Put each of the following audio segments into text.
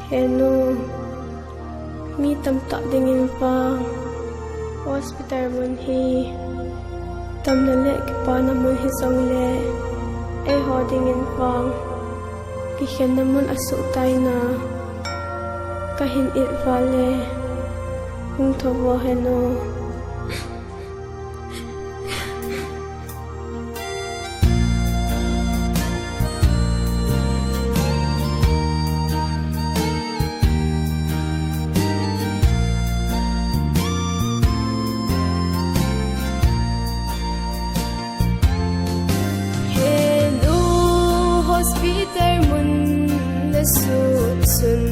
Heno mi tam ta dingin pa hospital mun hi tam na le ki pa na mun hi song le e ho dingin pa ki khen na mun asu tai na ka hin it vale hung tho wa heno Peter mun na sutsun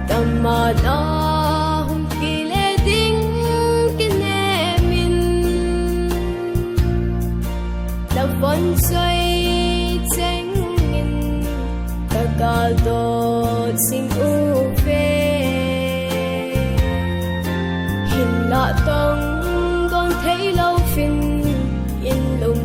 tamada hung kile ding kinemin la von soy chengin kagadot sing uve hin la tong gon thấy lâu fin in lung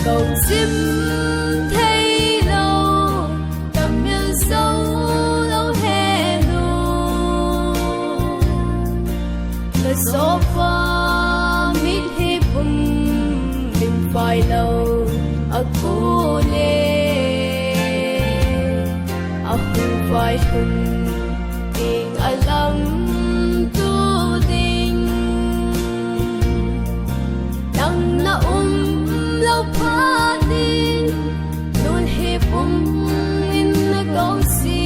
cầu diêm thấy lâu cầm yêu sâu lâu hè nô lời gió qua mít hi bum mình phải lâu ở cô lê ở khu vai hun tình alam tu tình đang na lâu phá đi luôn hiệp in na câu si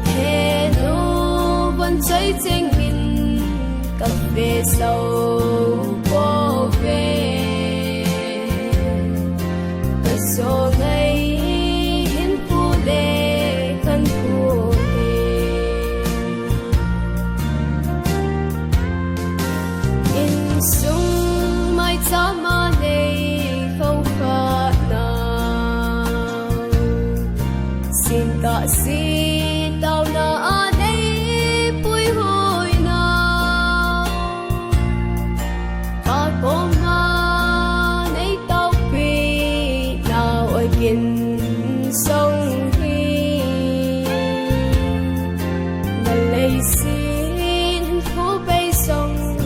hello vẫn cháy trên nghìn cà phê sâu bỏ về cà sổ ngày hiến phu lệ khăn phu in sung sama này không khát nào xin tạ xin tao na đây bùi hồi nào ta có mà này tao vì nào ở kiên sông hi mà lấy xin phố bay sông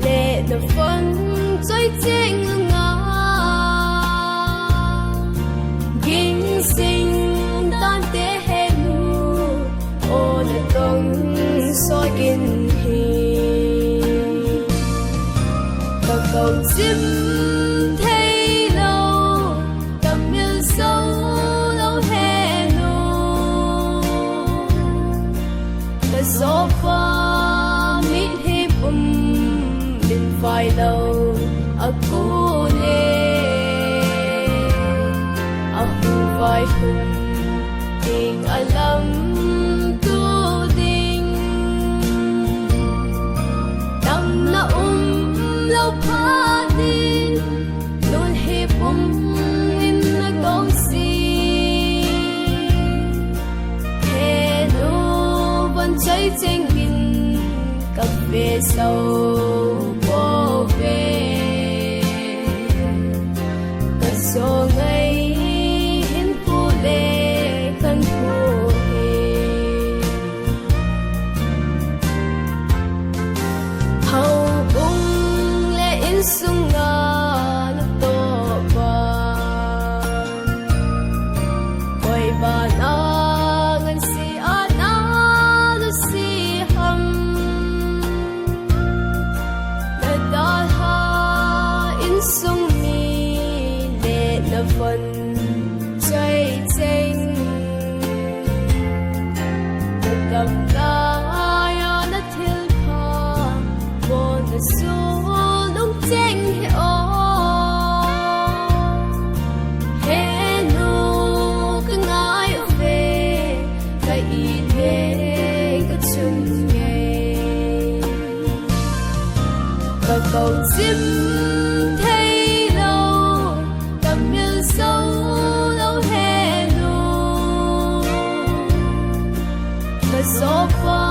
lệ được phân最正啊，ยิ่สิ่งด้านเตะนูโอละต้องซอยกินฮีก็เก่าจิ้มเทโลกับมิลโซโลเฮนูก็โซฟามิดฮิบุมบินไฟโลaku le aku vai hun ting alam tu ding dang na lâu pha din luôn hiệp in na câu si hello vẫn cháy trên nghìn cà phê sâu bỏ về so ngày hiến phu lệ khăn phu hầu bung lệ in sung nga na to ba quay ba na ngan si ana lu si ham na da ha in sung là phần cháy chênh được gặp ta ya na thiêu pha vô na số lúc chênh hệ ô hệ nô cứ ngái về cái ý thế cái chung nghề và cầu diêm thấy lâu cầm sofa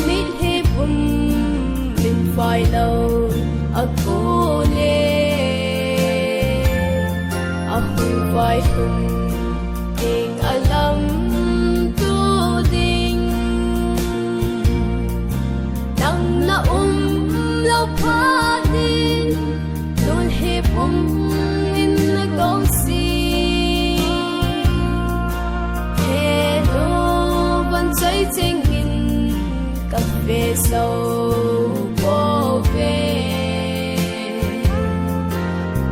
mit hi bum min phai lâu aku le aku phai hum ding alam tu ding nang na lâu pha din luôn hi bum in na gong si最正面咖啡手波啡，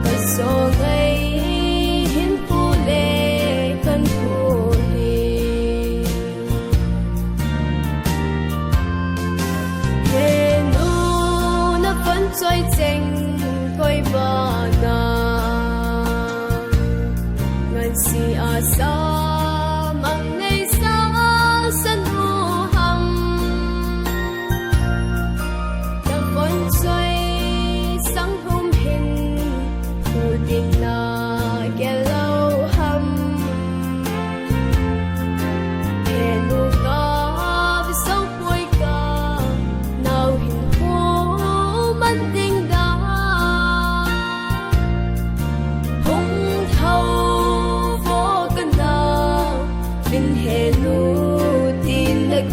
個所謂顯富麗跟富氣，夜路那份最正歸吧那，眼是阿沙。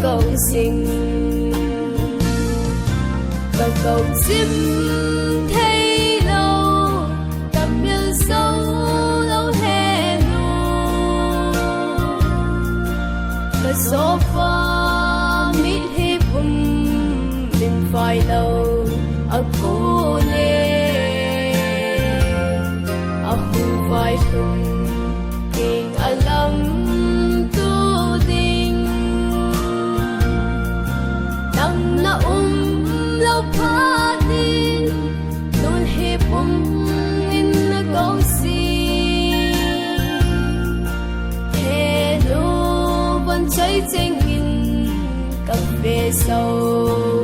cầu sinh và cầu chim thấy lâu gặp nhau sâu lâu hè nô và số pha mít hi bum mình phải lâu aku le aku phải hum king alam lâu pha din luôn hi bum in na gong si hello vẫn cháy trên nghìn cà phê sâu